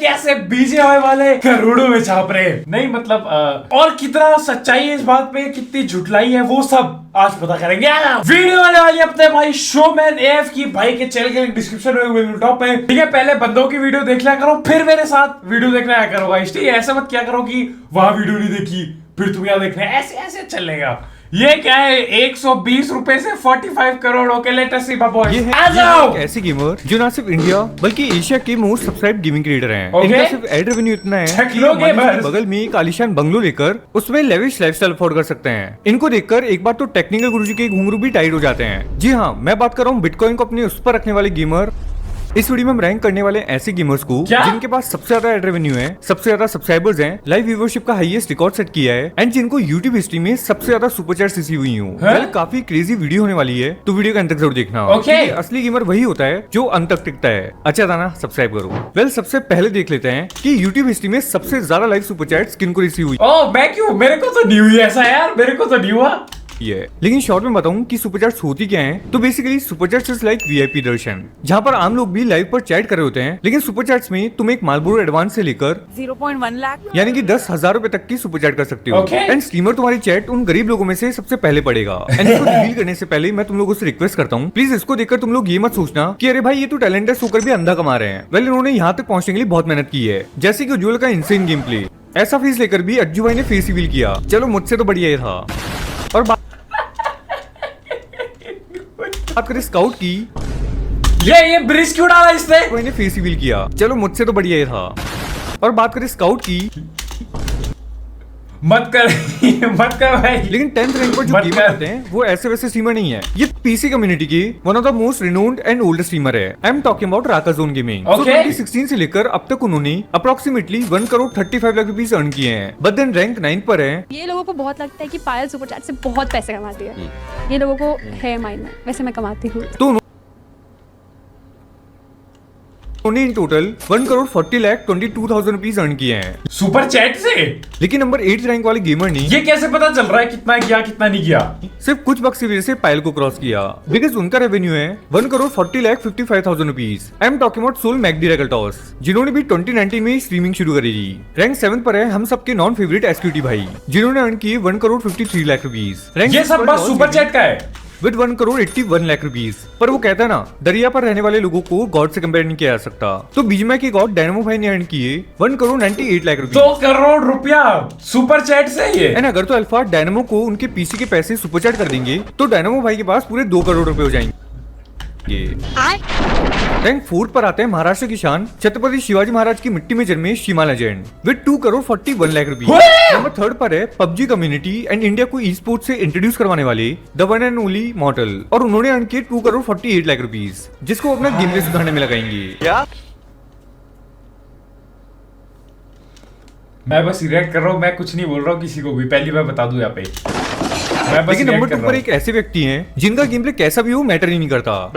कैसे बीजेपी वाले करोड़ों में छाप रहे नहीं मतलब और कितना सच्चाई है इस बात पे, कितनी झुटलाई है, वो सब आज पता करेंगे। वीडियो आने वाली अपने भाई शोमैन एफ की भाई के चैनल के लिंक डिस्क्रिप्शन में टॉप पे, ठीक है। पहले बंदों की वीडियो देख लिया करो, फिर मेरे साथ वीडियो देखना आया करो गाइस, ठीक है। ऐसा मत क्या करो कि वहां वीडियो नहीं देखी फिर तुम यहाँ देखना, ऐसे ऐसे चलेगा। ये क्या है 120 रुपए से 45 करोड़ के लेटेस्ट सी बाबू आ जाओ। ऐसे गेमर जो ना सिर्फ इंडिया बल्कि एशिया के मोस्ट सब्सक्राइब गेमिंग क्रिएटर हैं। Okay? इनका सिर्फ एड रेवेन्यू इतना है कि बगल में एक आलीशान बंगलो लेकर उसमें लेविश लाइफस्टाइल अफोर्ड कर सकते हैं। इनको देखकर एक बार तो टेक्निकल गुरुजी के घुंघरू भी टाइट हो जाते हैं। जी हाँ, मैं बात कर रहा हूँ बिटकॉइन को अपने उस पर रखने वाले गेमर। इस वीडियो में हम रैंक करने वाले ऐसे गेमर्स को जिनके पास सबसे ज्यादा एड रेवेन्यू है, सबसे ज्यादा सब्सक्राइबर्स हैं, लाइव व्यूअरशिप का हाईएस्ट रिकॉर्ड सेट किया है एंड जिनको यूट्यूब हिस्ट्री में सबसे ज्यादा सुपर चैट्स रिसीव हुई हूँ। काफी क्रेजी वीडियो होने वाली है, तो वीडियो का अंत तक जरूर देखना। असली गेमर वही होता है जो अंत तक टिकता है। अच्छा था ना, सब्सक्राइब करो। सबसे पहले देख लेते हैं कि यूट्यूब हिस्ट्री में सबसे ज्यादा लाइव सुपर चैट्स किनको रिसीव हुई। मैं क्यों, मेरे को तो नहीं हुई ऐसा यार, मेरे को तो नहीं हुआ ये। लेकिन शॉर्ट में बताऊं कि सुपर चैट्स होती क्या हैं, तो basically super chats is like VIP दर्शन, जहां पर आम लोग भी लाइव पर चैट कर रहे होते हैं। लेकिन सुपर चैट्स में तुम एक मालबोरो एडवांस से लेकर 0.1 लाख यानी कि 10,000 रुपए तक की सुपर चैट कर सकते हो। एंड स्ट्रीमर तुम्हारी चैट उन गरीब लोगों में से सबसे पहले पड़ेगा। एंड इसको रिवील करने से पहले मैं तुम लोगों से रिक्वेस्ट करता हूँ, प्लीज इसको देखकर तुम लोग ये मत सोचना कि अरे भाई ये तो टैलेंटेड होकर भी अंधा कमा रहे हैं। वेल, इन्होंने यहाँ तक पहुंचने के लिए बहुत मेहनत की है, जैसे कि उज्ज्वल का इंसेन गेम प्ले। ऐसा फीस लेकर भी अज्जू भाई ने फेस रिवील किया। चलो मुझसे तो बढ़िया ये था। और बात करें स्काउट की, ये ब्रिज क्यों डाला इसने? मैंने फेस रिवील किया। चलो मुझसे तो बढ़िया ये था। और बात करें स्काउट की, मत कर मत कर भाई। लेकिन 10th रैंक पर जो गेमर आते हैं वो ऐसे वैसे स्ट्रीमर नहीं है। ये पीसी कम्युनिटी की one of the most renowned and oldest streamer है। I am talking about Rakazone gaming. 2016 से लेकर अब तक उन्होंने approximately 1 crore 35 lakh rupees earn किए हैं। बट देन रैंक 9 पर है। ये लोगों को बहुत लगता है कि पायल सुपर चैट से बहुत पैसे कमाती है, ये लोगों को है माइंड में। वैसे मैं कमाती हूँ। तो in total 1 crore 40 lakh 22,000 rupees earn किए हैं सुपर चैट से। लेकिन नंबर 8 रैंक वाले गेमर ने ये कैसे पता चल रहा है कितना किया कितना नहीं किया? सिर्फ कुछ बक्स की वजह से पायल को क्रॉस किया, बिकॉज उनका रेवेन्यू है 1 crore 40 lakh 55,000 rupees. I am talking about Soul मैकडी रेगल्टॉस, जिन्होंने भी 2019 में स्ट्रीमिंग शुरू करी थी। रैंक 7 पर है हम सबके नॉन फेवरेट एसक्यूटी भाई, जिन्होंने अर्न किए 1 करोड़ 53 लाख रुपीज। ये सब बस सुपर चैट का है विद 1 करोड़ 81 लाख रुपीज। पर वो कहता है ना, दरिया पर रहने वाले लोगों को गॉड से कंपेयर नहीं किया जा सकता। तो बीजमैक के गॉड डायनामो भाई ने अर्न किए 1 करोड़ 98 लाख रुपीज। 2 करोड़ रुपया सुपर चैट से ये। एंड अगर तो अल्फा डायनामो को उनके पीसी के पैसे सुपर चैट कर देंगे तो डायनामो भाई के पास पूरे 2 करोड़ रुपए हो जाएंगे। रैंक 4 पर आते हैं महाराष्ट्र की शान छत्रपति शिवाजी महाराज की मिट्टी में जन्मे शिमा legend with 2 crore 41 lakh rupees. Number 3 पर है पबजी कम्युनिटी एंड इंडिया को ई स्पोर्ट से इंट्रोड्यूस करवाने वाले द वन एंड ओनली मॉर्टल, और उन्होंने अर्न किए 2 करोड़ 48 लाख रुपीज, जिसको अपना गेम प्ले सुधारने में लगाएंगे। मैं बस रिएक्ट कर रहा हूँ, मैं कुछ नहीं बोल रहा हूँ किसी को भी, पहली बार बता दूं यहाँ पे। लेकिन नंबर 2 पर एक ऐसे व्यक्ति हैं जिनका गेम प्ले कैसा भी हो मैटर ही नहीं करता,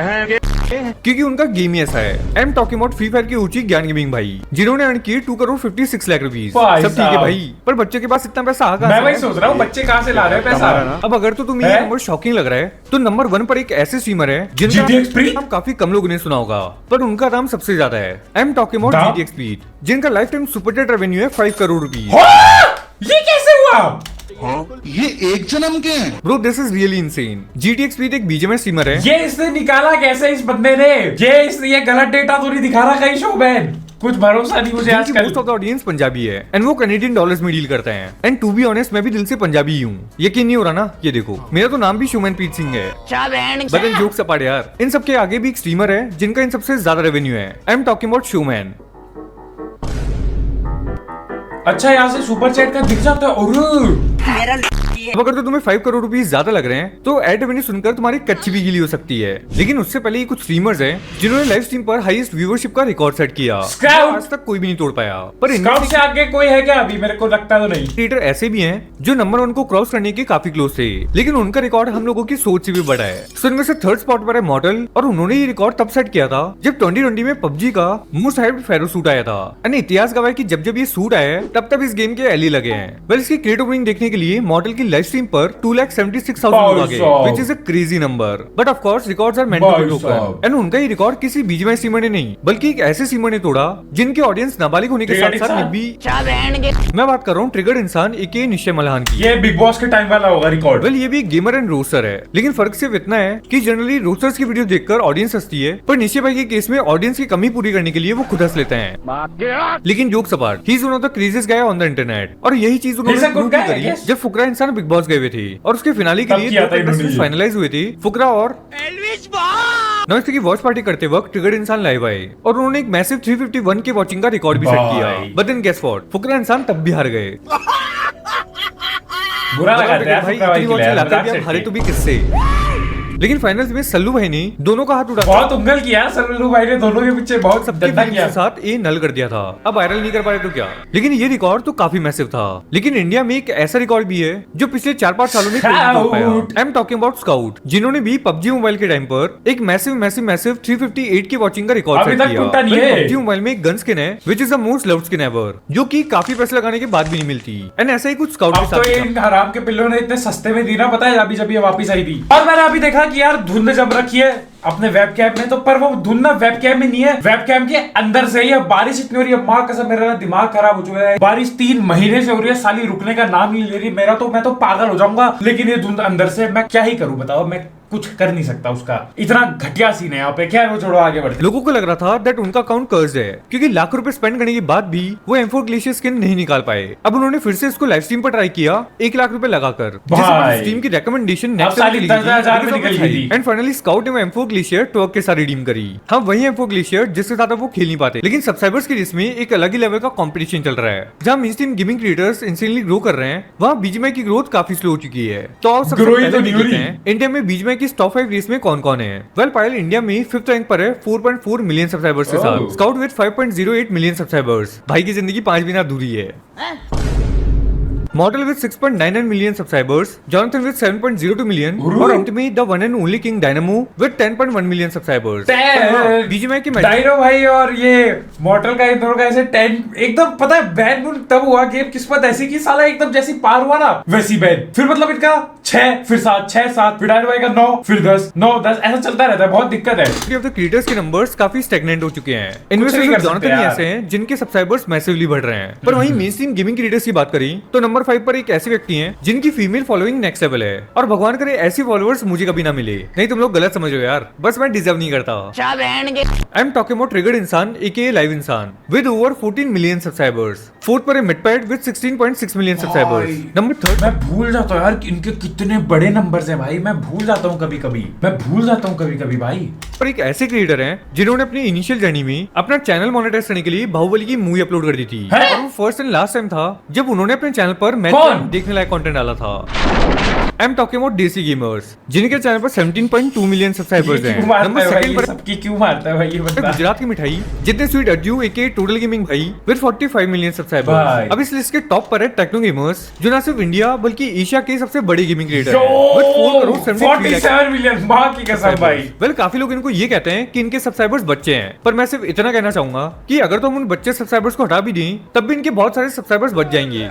क्योंकि उनका गेम ही ऐसा है। I am talking about free fire के ऊंची ज्ञान गेमिंग भाई, जिन्होंने अर्न किए 2 करोड़ 56 लाख रुपीज। सब ठीक है भाई, पर बच्चे के पास इतना पैसा आ कहां से? मैं वही सोच रहा हूँ बच्चे कहां से ला रहे हैं पैसा। अब अगर तो तुम्हें ये नंबर शॉकिंग लग रहा है, तो नंबर 1 पर एक ऐसे स्ट्रीमर है जिनका नाम काफी कम लोगों ने सुना होगा, पर उनका नाम सबसे ज्यादा है। I am talking about GTX speed, जिनका life time super chat revenue है 5 करोड़ रुपीज। ये कैसे हुआ? ये एक जन्म के हैं bro, this is really insane. GTX speed एक बीजेएमआई स्ट्रीमर है। ये इसने निकाला कैसे इस बंदे ने? ये गलत डेटा तो नहीं दिखा रहा कहीं शोमैन, कुछ भरोसा नहीं मुझे आजकल। Most of the audience Punjabi है एंड वो कैनेडियन डॉलर्स में डील करते हैं। एंड टू बी ऑनेस्ट, मैं भी दिल से पंजाबी ही हूँ। यकीन नहीं हो रहा ना? ये देखो, मेरा तो नाम भी शोमैनप्रीत सिंह है। बट जोक्स अपार्ट यार, इन सबके आगे भी एक स्ट्रीमर है जिनका इन सबसे ज्यादा रेवेन्यू है। I am talking about showman. अच्छा, यहाँ से सुपर चैट का दिख जाता है। अब अगर तो तुम्हें 5 करोड़ रुपीस ज्यादा लग रहे हैं, तो एड रेवेन्यू सुनकर तुम्हारी कच्ची भी गीली हो सकती है। लेकिन उससे पहले कुछ स्ट्रीमर्स हैं जिन्होंने लाइव स्ट्रीम पर हाईएस्ट व्यूअरशिप का रिकॉर्ड सेट किया। आज तक कोई भी नहीं तोड़ पाया। पर स्काउट से आगे कोई है क्या? अभी मेरे को लगता तो नहीं। क्रिएटर ऐसे भी हैं जो नंबर 1 को क्रॉस करने के काफी क्लोज थे, लेकिन उनका रिकॉर्ड हम लोगों की सोच से भी बड़ा है। सो इनमें से 3rd स्पॉट पर है मॉडल, और उन्होंने ये रिकॉर्ड तब सेट किया था जब 2020 में पबजी का मोस्ट हाइप्ड फेरो सूट आया था। इतिहास गवाह कि जब जब ये सूट आया है तब इस गेम के एली लगे हैं। वेल, इसकी क्रिएट ओपनिंग देखने के लिए मॉडल की लाइव स्ट्रीम पर 2,76,000 लोग आ गए, which is a crazy number. But of course records are meant to be broken. And उनका ये रिकॉर्ड किसी बीजीएमआई स्ट्रीमर ने नहीं बल्कि एक ऐसे स्ट्रीमर ने तोड़ा जिनके ऑडियंस नाबालिग होने के साथ साथ भी। मैं बात कर रहा हूँ ट्रिगर्ड इंसान एके निश्चय मल्हान की। ये बिग बॉस के टाइम वाला होगा रिकॉर्ड। वेल ये भी गेमर एंड रोस्टर है, लेकिन फर्क सिर्फ इतना है कि जनरली रोस्टर्स की वीडियो देखकर ऑडियंस हंसती है, पर निश्चय भाई के केस में ऑडियंस की कमी पूरी करने के लिए वो खुद हंस लेते हैं। लेकिन jokes apart, he is one of the craziest guy on the internet. और यही चीज उन्होंने प्रूव करी जब फुकरा इंसान बिग बॉस गए हुए थे और उसके फिनाले के लिए फाइनलाइज हुए थे, फुकरा और नॉइस की वॉच पार्टी करते वक्त ट्रिगर्ड इंसान लाइव आए और उन्होंने एक मैसिव 351 के वॉचिंग का रिकॉर्ड भी सेट किया। बट देन गेस व्हाट, फुकरा इंसान तब भी हार गए। बुरा लगा यार भाई, इतनी वॉचिंग लाकर भी आप हारे तो भी किससे? लेकिन फाइनल्स में सल्लू भाई ने दोनों का हाथ उठा, बहुत उंगल किया सल्लू भाई ने दोनों के पीछे, बहुत सब गंदा किया, साथ ए नल कर दिया था। अब वायरल नहीं कर पाए तो क्या, लेकिन ये रिकॉर्ड तो काफी मैसिव था। लेकिन इंडिया में एक ऐसा रिकॉर्ड भी है जो पिछले 4-5 सालों में आई एम टॉकिंग अबाउट स्काउट, जिन्होंने भी पबजी मोबाइल के टाइम पर एक मैसिव 358 की वॉचिंग का रिकॉर्ड सेट किया। पबजी मोबाइल में एक गन स्किन है which is the most loved skin ever, जो की काफी पैसे लगाने के बाद भी नहीं मिलती। एंड ऐसा ही कुछ स्काउट के साथ। इन हराम के पिल्लों ने इतने सस्ते में दी ना, पता है अभी जब ये वापस आई थी और मैंने अभी देखा कि यार धुंध जब रखी है अपने वेबकैम में, तो पर वो धुंध ना वेबकैम में नहीं है, वेबकैम के अंदर से ही है। बारिश इतनी हो रही है, माँ कसम मेरा दिमाग खराब हो चुका है। बारिश 3 महीने से हो रही है, साली रुकने का नाम नहीं ले रही। मैं तो पागल हो जाऊंगा। लेकिन ये धुंध अंदर से, मैं क्या ही करूं बताओ, मैं कुछ कर नहीं सकता उसका, इतना घटिया सीन है यहाँ पे। क्या है वो, छोड़ो आगे बढ़ते। लोगों को लग रहा था दैट उनका अकाउंट कर्ज है, क्योंकि लाख रुपए स्पेंड करने के बाद भी वो M4 ग्लेशियर स्किन नहीं निकाल पाए। अब उन्होंने फिर से इसको लाइव स्ट्रीम पर ट्राई किया 1 लाख रुपए लगाकर, स्ट्रीम की रिकमेंडेशन एंड फाइनली स्काउट ने M4 ग्लेशियर ट्वर्क के साथ रिडीम करी। हाँ वही M4 ग्लेशियर जिसके साथ अब वो खेल नहीं पाते। लेकिन सब्सक्राइबर्स की रेस में एक अलग ही लेवल का कंपटीशन चल रहा है, जहाँ main stream gaming creators instantly grow कर रहे हैं, वहाँ बीजीएमआई की ग्रोथ काफी स्लो हो चुकी है। तो आप सबसे पहले देखते हैं इंडिया में बीजीएमआई की टॉप 5 रेस में कौन कौन है। वेल पायल इंडिया में 5th रैंक पर है 4.4 मिलियन सब्सक्राइबर्स के साथ। Scout with 5.08 million subscribers. भाई की जिंदगी 5 बिना अधूरी है। Mortal with 6.99 million subscribers, Jonathan with 7.02 million, और अंत में the one and only King Dynamo with 10.1 million subscribers। BGMI की डायनो भाई और ये मॉर्टल का इन दोनों का ऐसे 10 एकदम, पता है बैन बुन तब हुआ गेम, किस्मत ऐसी की साला एकदम जैसी पार हुआ ना वैसी बैन। फिर मतलब इनका 6 फिर 7 6 7, फिर डायनो भाई का 9 फिर 10 9 10 ऐसा चलता रहता है। बहुत दिक्कत है। अब तो क्रिएटर्स के नंबर्स काफी स्टैग्नेंट हो चुके हैं। इनमें से जॉनथन ही ऐसे हैं जिनके सब्सक्राइबर्स मैसिवली बढ़ रहे हैं। पर वहीं मेनस्ट्रीम गेमिंग क्रिएटर्स की बात करें तो नंबर 5 पर एक ऐसे व्यक्ति हैं जिनकी फीमेल फॉलोइंग नेक्स्ट लेवल है, और भगवान करे ऐसी फॉलोअर्स मुझे कभी ना मिले, नहीं तुम लोग गलत समझ रहे हो यार, बस मैं डिजर्व नहीं करता। आई एम टॉकिंग अबाउट ट्रिगर्ड इंसान एके लाइव इंसान with over 14 million subscribers. 4th पर है मिडपैड विद 16.6 मिलियन सब्सक्राइबर्स। नंबर 3 मैं भूल जाता हूँ यार इनके कितने बड़े नंबर्स हैं भाई, मैं भूल जाता हूँ कभी-कभी भाई। और एक ऐसे क्रिएटर हैं जिन्होंने अपनी इनिशियल जर्नी में अपना चैनल मोनेटाइज करने के लिए बाहुबली की मूवी अपलोड कर दी थी, और वो फर्स्ट एंड लास्ट टाइम था जब उन्होंने अपने चैनल पर मैच देखने लायक कंटेंट डाला था। आई एम टॉकिंग अबाउट देसी गेमर्स, जिनके चैनल पर 17.2 मिलियन सब्सक्राइबर्स हैं। नंबर 2 पर सबकी क्यों मारता है भाई ये बंदा? गुजरात की मिठाई जितने स्वीट अज्जू एके टोटल गेमिंग भाई विद 45 मिलियन सब्सक्राइबर्स। अब इस लिस्ट के टॉप पर है टेक्नो गेमर्स, जो ना सिर्फ इंडिया बल्कि एशिया के सबसे बड़े गेमिंग क्रिएटर हैं विद 47 मिलियन। मां की कसम भाई। वेल काफी लोग इनको ये कहते हैं कि इनके सब्सक्राइबर्स बच्चे हैं, पर मैं सिर्फ इतना कहना चाहूंगा कि अगर तुम उन बच्चे सब्सक्राइबर्स को हटा भी दें तब भी इनके बहुत सारे सब्सक्राइबर्स बच जाएंगे।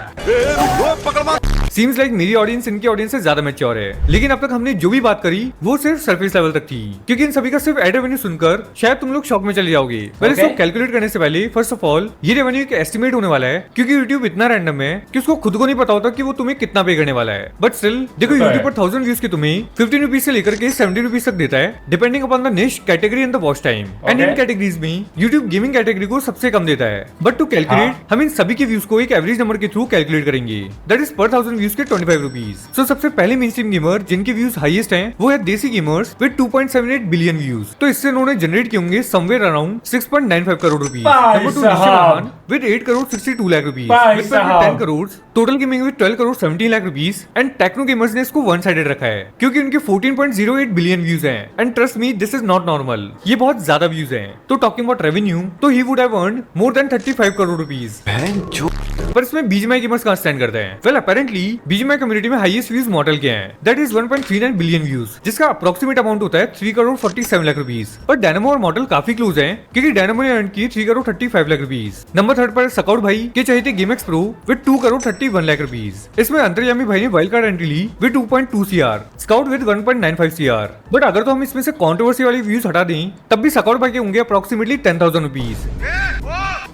सीम्स लाइक मेरी ऑडियंस इनकी ऑडियंस से ज्यादा मैच्योर है, लेकिन अब तक हमने जो भी बात करी वो सिर्फ सरफेस लेवल तक थी, क्योंकि इन सभी का सिर्फ एड रेवेन्यू सुनकर शायद तुम लोग शॉक में चले जाओगे। पहले इसको कैलकुलेट करने से पहले फर्स्ट ऑफ ऑल ये रेवेन्यू एक एस्टिमेट होने वाला है, क्योंकि यूट्यूब इतना रैंडम है कि उसको खुद को नहीं पता होता कि वो तुम्हें कितना पे करने वाला है। बट स्टिल देखो यूट्यूब पर 1000 व्यूज के तुम्हें 15 रुपीज से लेकर के 70 रुपीज तक देता है, डिपेंडिंग अपॉन द निश category and the watch time. And in categories में यूट्यूब गेमिंग कैटेगरी को सबसे कम देता है। बट टू कैलकुलेट हम इन सभी के व्यूज को एक एवरेज नंबर के थ्रू कैलकुलेट करेंगे, दैट इज पर 1000 व्यूज के 25 रुपीज। सो सबसे पहले मेनस्ट्रीम गेमर जिनके व्यूज हाईएस्ट हैं वो है देसी गेमर्स विद 2.78 बिलियन व्यूज। तो इससे उन्होंने जनरेट किए होंगे somewhere around 6.95 crore rupees. Number 2 Nishan with 8 crore 62 lakh rupees, 10 crore Total Gaming with 12 crore 17 lakh rupees. And Techno Gamerz ने इसको वन साइडेड रखा है क्योंकि उनके 14.08 बिलियन व्यूज हैं। And trust me this is not normal, ये बहुत ज्यादा व्यूज हैं। तो टॉकिंग अबाउट रेवेन्यू तो he would have earned more than 35 crore rupees. पर इसमें बीजीएमआई गेमर्स कहां स्टैंड करते हैं? वेल अपेरेंटली बीजीएमआई कम्युनिटी में हाईएस्ट व्यूज मॉडल के हैं, दैट इज 1.39 बिलियन व्यूज, जिसका अप्रोक्सीमेट अमाउंट होता है 3 करोड़ 47 लाख रुपीस। पर डायनामो और मॉडल काफी क्लोज हैं, क्योंकि डायनामो ने अर्न की 3 करोड़ 35 लाख रुपीस। नंबर 3 पर स्काउट भाई के चाहिए GameX pro with 2 crore 31 lakh rupees. इसमें अंतर्यामी भाई ने वाइल्ड कार्ड एंट्री ली with 2.2 CR, Scout with 1.95 CR। But अगर तो हम इसमें से कंट्रोवर्सी वाली व्यूज हटा दें, तब भी स्काउट भाई के होंगे approximately 10,000 rupees.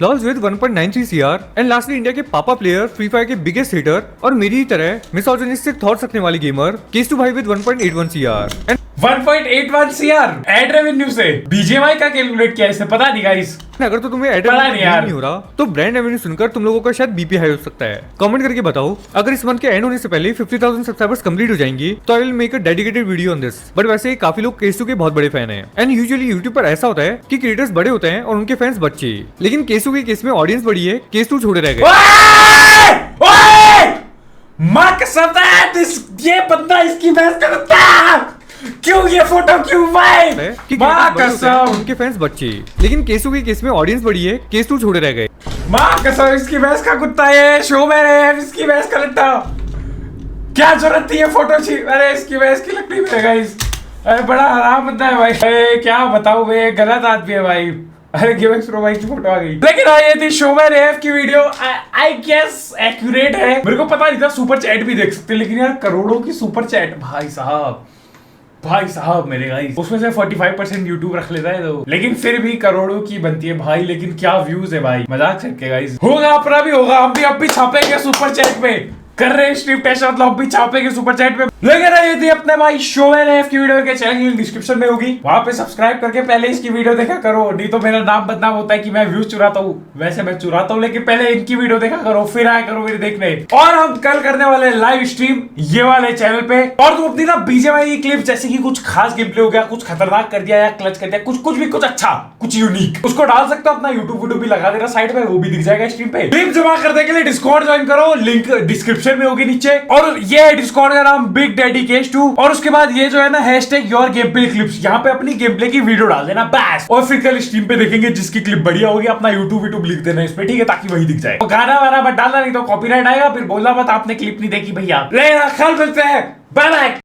Loss with 1.93 CR and lastly India के पापा प्लेयर, फ्री फायर के बिगेस्ट हिटर और मेरी ही तरह मिसोजिनिस्टिक थॉट्स रखने वाले गेमर केस2 भाई with 1.81 CR and 1.81 CR ad revenue से बीजीएमआई का कैलकुलेट किया, इसे पता नहीं गाइस। अगर तो तुम्हें एड नहीं हो रहा तो ब्रांड रेवेन्यू सुनकर तुम लोगों का शायद बीपी हाई हो सकता है। कमेंट करके बताओ, अगर इस मंथ के एंड होने से पहले 50,000 सब्सक्राइबर्स कंप्लीट हो जाएंगे तो I will make a dedicated video on this. But वैसे काफी लोग केसू के बहुत बड़े फैन हैं एंड यूजुअली यूट्यूब पर ऐसा होता है कि क्रिएटर्स बड़े होते हैं और उनके फैंस बच्चे, लेकिन केसू के केस में ऑडियंस बड़ी है, केसू छोटे रह गए। मां कसम है, ये बंदा इसकी बहस करता है। क्यों ये फोटो क्यों भाई? मां कसम, उनके फैंस बच्चे, लेकिन केसू के केस में ऑडियंस बड़ी है, केसू छोटे रह गए। मां कसम, इसकी बहस का कुत्ता है, शो में है, इसकी बहस का लट्टा। क्या जरूरत थी ये फोटो छी? अरे इसकी बहस की लकड़ी में गाइस। अरे बड़ा हराम बंदा है भाई। अरे क्या बताऊं, वे गलत आदमी है भाई। अरे गेमएक्स प्रो भाई की फोटो आ गई, लेकिन हाँ ये थी शोमैन एफ की वीडियो। आई गेस एक्यूरेट है, मेरे को पता नहीं था सुपर चैट भी देख सकते, लेकिन यार करोड़ों की सुपर चैट भाई साहब मेरे गाइस, उसमें से 45% यूट्यूब रख लेता है तो, लेकिन फिर भी करोड़ों की बनती है भाई। लेकिन क्या व्यूज है भाई, मजाक करके गाइस। होगा अपना भी होगा, हम भी अब भी छापेंगे सुपर चैट पे, कर रहे हैं स्ट्रीम टेस्ट, मतलब अब भी छापेंगे सुपर चैट पे। लेकिन ये थी अपने भाई शोमैन एफ की वीडियो के चैनल की डिस्क्रिप्शन में होगी, वहां पे सब्सक्राइब करके पहले इसकी वीडियो देखा करो, नहीं तो मेरा नाम बदनाम होता है कि मैं व्यूज चुराता हूँ। वैसे मैं चुराता हूँ, लेकिन पहले इनकी वीडियो देखा करो, फिर आया करो मेरे देखने। और हम कल करने वाले लाइव स्ट्रीम ये वाले चैनल पे, और तुम अपनी ना बीजीएमआई क्लिप जैसे कि कुछ खास गेम प्ले हो गया, कुछ खतरनाक कर दिया या क्लच कर दिया, कुछ भी कुछ अच्छा, कुछ यूनिक, उसको डाल सकते हो। अपना यूट्यूब वीडियो भी लगा देना साइड पे, वो भी दिख जाएगा स्ट्रीम पे। क्लिप जमा करने के लिए डिस्कॉर्ड ज्वाइन करो, लिंक डिस्क्रिप्शन में होगी नीचे। और ये है डिस्कॉर्ड का नाम बिग डैडी केस2। और उसके बाद ये जो है ना hashtag your game play clips, यहाँ पे अपनी गेम प्ले की वीडियो डाल देना बस। और फिर कल स्ट्रीम पे देखेंगे जिसकी क्लिप बढ़िया होगी, अपना यूट्यूब लिख देना इसमें, ठीक है, ताकि वही दिख जाए। तो गाना वाना मत डालना, नहीं तो कॉपीराइट आएगा, फिर बोलना मत आपने क्लिप नहीं देखी भैया। कल मिलते हैं, बाय बाय।